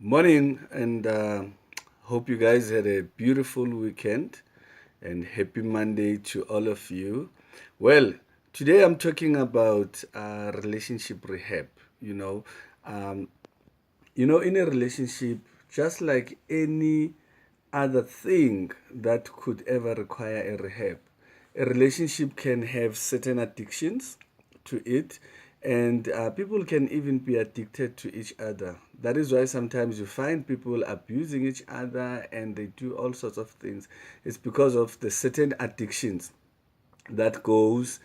Morning, and hope you guys had a beautiful weekend and happy Monday to all of you. Well, today I'm talking about relationship rehab. You know, um, in a relationship, just like any other thing that could ever require a rehab, a relationship can have certain addictions to it, and people can even be addicted to each other. That is why sometimes you find people abusing each other and they do all sorts of things. It's because of the certain addictions that goes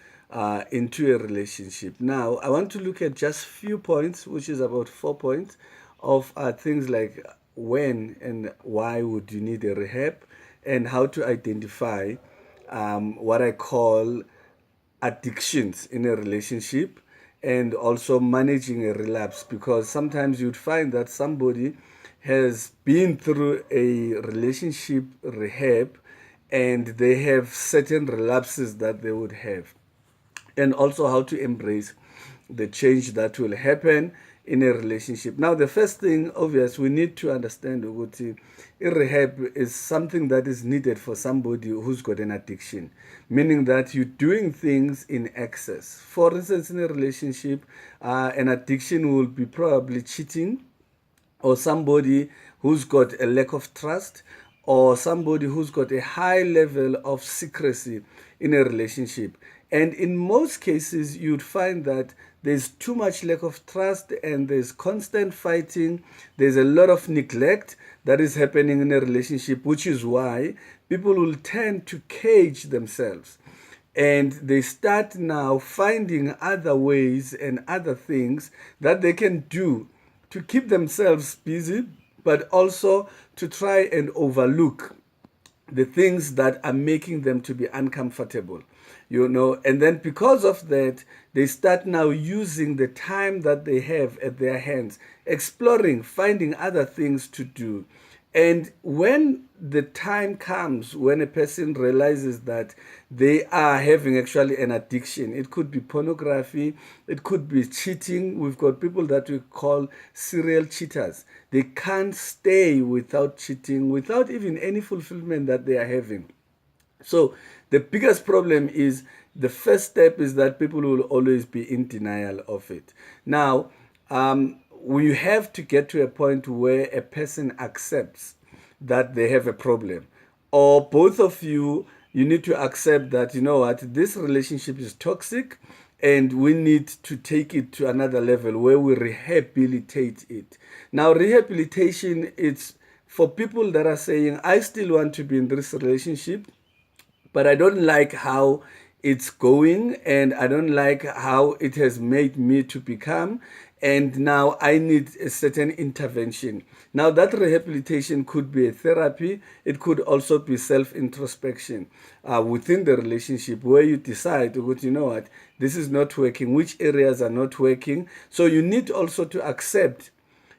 into a relationship. Now, I want to look at just few points, which is about 4 points of things like when and why would you need a rehab, and how to identify what I call addictions in a relationship, and also managing a relapse, because sometimes you'd find that somebody has been through a relationship rehab and they have certain relapses that they would have, and also how to embrace the change that will happen in a relationship. Now, the first thing, obvious, we need to understand ukuthi rehab is something that is needed for somebody who's got an addiction, meaning that you're doing things in excess. For instance, in a relationship, an addiction will be probably cheating, or somebody who's got a lack of trust, or somebody who's got a high level of secrecy in a relationship. And in most cases, you'd find that there's too much lack of trust and there's constant fighting. There's a lot of neglect that is happening in a relationship, which is why people will tend to cage themselves, and they start now finding other ways and other things that they can do to keep themselves busy, but also to try and overlook the things that are making them to be uncomfortable, and then because of that, they start now using the time that they have at their hands, exploring, finding other things to do. And when the time comes when a person realizes that they are having actually an addiction, it could be pornography, it could be cheating. We've got people that we call serial cheaters. They can't stay without cheating, without even any fulfillment that they are having. So the biggest problem is, the first step is that people will always be in denial of it. Now, we have to get to a point where a person accepts that they have a problem, or both of you need to accept that, you know what, this relationship is toxic, and we need to take it to another level where we rehabilitate it. Now, rehabilitation, it's for people that are saying, I still want to be in this relationship, but I don't like how it's going, and I don't like how it has made me to become, and now I need a certain intervention. Now, that rehabilitation could be a therapy, it could also be self-introspection within the relationship, where you decide, you know what, this is not working, which areas are not working. So you need also to accept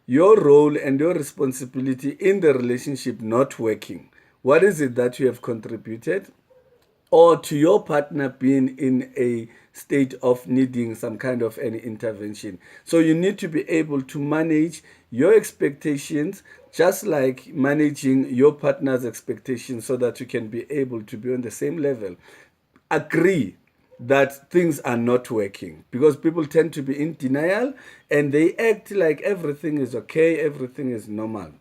your role and your responsibility in the relationship not working. What is it that you have contributed, or to your partner being in a state of needing some kind of an intervention? So you need to be able to manage your expectations, just like managing your partner's expectations, so that you can be able to be on the same level. Agree that things are not working, because people tend to be in denial and they act like everything is okay, everything is normal.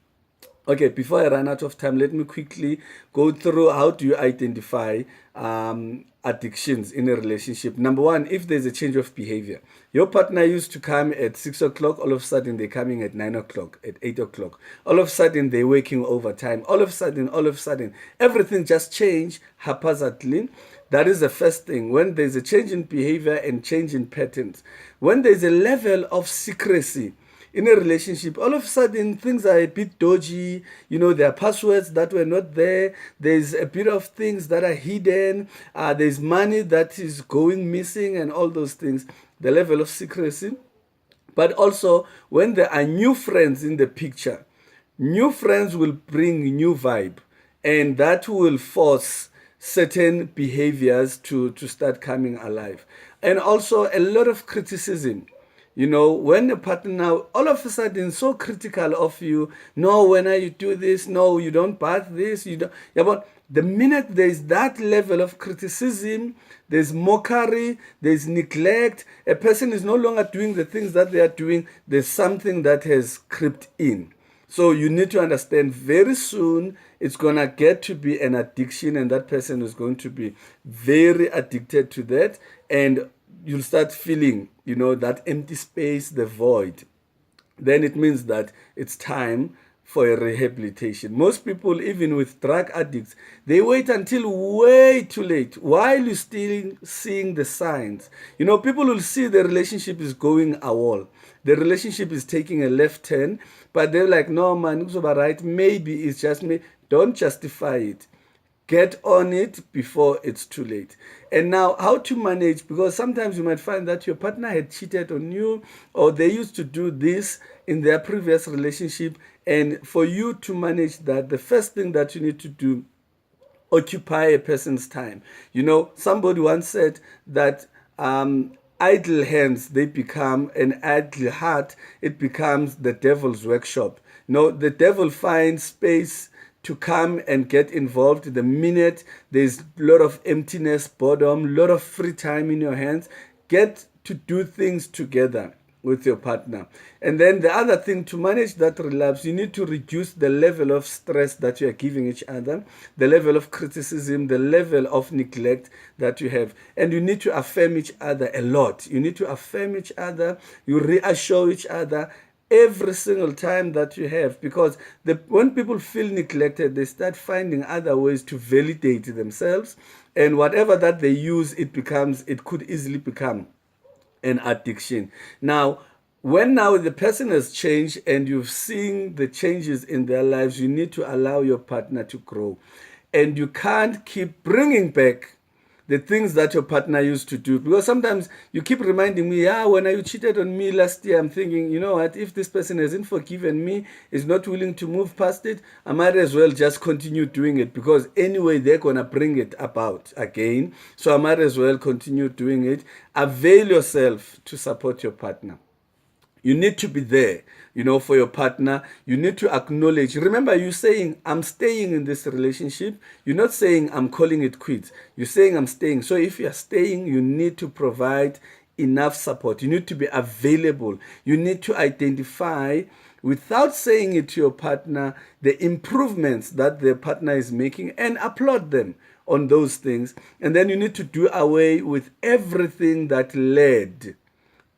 Okay, before I run out of time, let me quickly go through how do you identify addictions in a relationship. Number one, if there's a change of behavior. Your partner used to come at 6 o'clock, all of a sudden they're coming at 9 o'clock, at 8 o'clock. All of a sudden they're working overtime. All of a sudden, everything just changed haphazardly. That is the first thing. When there's a change in behavior and change in patterns. When there's a level of secrecy in a relationship, all of a sudden things are a bit dodgy. There are passwords that were not there. There's a bit of things that are hidden. There's money that is going missing and all those things. The level of secrecy. But also, when there are new friends in the picture, new friends will bring new vibe, and that will force certain behaviors to start coming alive. And also a lot of criticism. When a partner now all of a sudden is so critical of you, no, when are you do this? No, you don't bath this, you don't. Yeah, but the minute there's that level of criticism, there's mockery, there's neglect, a person is no longer doing the things that they are doing, there's something that has crept in. So you need to understand very soon it's going to get to be an addiction, and that person is going to be very addicted to that. And you'll start feeling, that empty space, the void. Then it means that it's time for a rehabilitation. Most people, even with drug addicts, they wait until way too late while you're still seeing the signs. People will see the relationship is going a wall. The relationship is taking a left turn, but they're like, no, man, it's about right. Maybe it's just me. Don't justify it. Get on it before it's too late. And now, how to manage, because sometimes you might find that your partner had cheated on you, or they used to do this in their previous relationship. And for you to manage that, the first thing that you need to do, occupy a person's time. Somebody once said that idle hands, they become an idle heart, it becomes the devil's workshop. The devil finds space to come and get involved the minute there's a lot of emptiness, boredom, a lot of free time in your hands. Get to do things together with your partner. And then the other thing, to manage that relapse, you need to reduce the level of stress that you are giving each other, the level of criticism, the level of neglect that you have. And you need to affirm each other a lot. You need to affirm each other. You reassure each other every single time that you have, because when people feel neglected, they start finding other ways to validate themselves, and whatever that they use, it could easily become an addiction. Now, when now the person has changed and you've seen the changes in their lives, you need to allow your partner to grow, and you can't keep bringing back the things that your partner used to do. Because sometimes you keep reminding me, when you cheated on me last year, I'm thinking, you know what, if this person hasn't forgiven me, is not willing to move past it, I might as well just continue doing it, because anyway, they're going to bring it about again. So I might as well continue doing it. Avail yourself to support your partner. You need to be there, for your partner. You need to acknowledge. Remember, you're saying, I'm staying in this relationship. You're not saying, I'm calling it quits. You're saying, I'm staying. So if you're staying, you need to provide enough support. You need to be available. You need to identify, without saying it to your partner, the improvements that the partner is making, and applaud them on those things. And then you need to do away with everything that led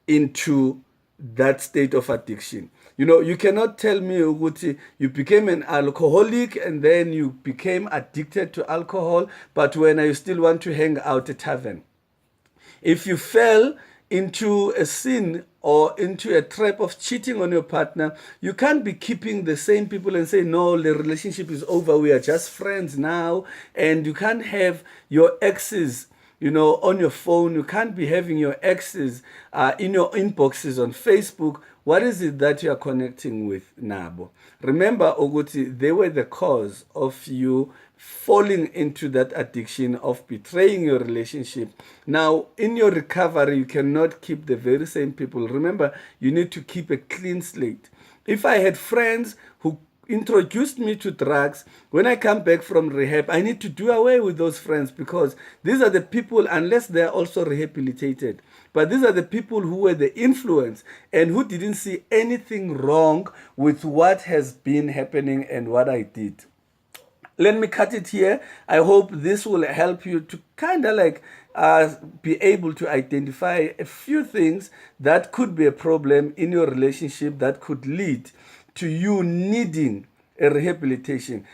into that state of addiction. You cannot tell me, Uguti, you became an alcoholic and then you became addicted to alcohol, but when you still want to hang out at a tavern. If you fell into a sin or into a trap of cheating on your partner, you can't be keeping the same people and say, no, the relationship is over, we are just friends now. And you can't have your exes on your phone. You can't be having your exes in your inboxes on Facebook. What is it that you are connecting with, Nabo? Remember, Oguti, they were the cause of you falling into that addiction, of betraying your relationship. Now, in your recovery, you cannot keep the very same people. Remember, you need to keep a clean slate. If I had friends who introduced me to drugs, when I come back from rehab, I need to do away with those friends, because these are the people, unless they're also rehabilitated, but these are the people who were the influence and who didn't see anything wrong with what has been happening and what I did. Let me cut it here. I hope this will help you to kind of be able to identify a few things that could be a problem in your relationship that could lead to you needing a rehabilitation.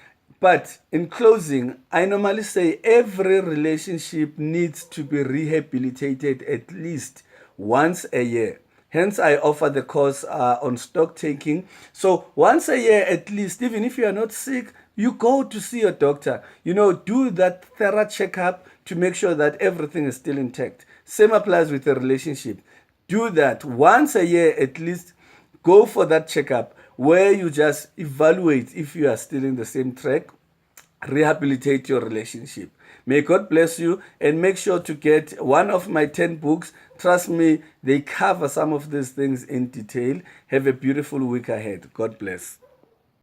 But in closing, I normally say every relationship needs to be rehabilitated at least once a year. Hence, I offer the course on stock taking. So once a year at least, even if you are not sick, you go to see your doctor. Do that thorough checkup to make sure that everything is still intact. Same applies with a relationship. Do that once a year at least. Go for that checkup where you just evaluate if you are still in the same track. rehabilitate your relationship. May God bless you, and make sure to get one of my 10 books. Trust me, they cover some of these things in detail. Have a beautiful week ahead. God bless.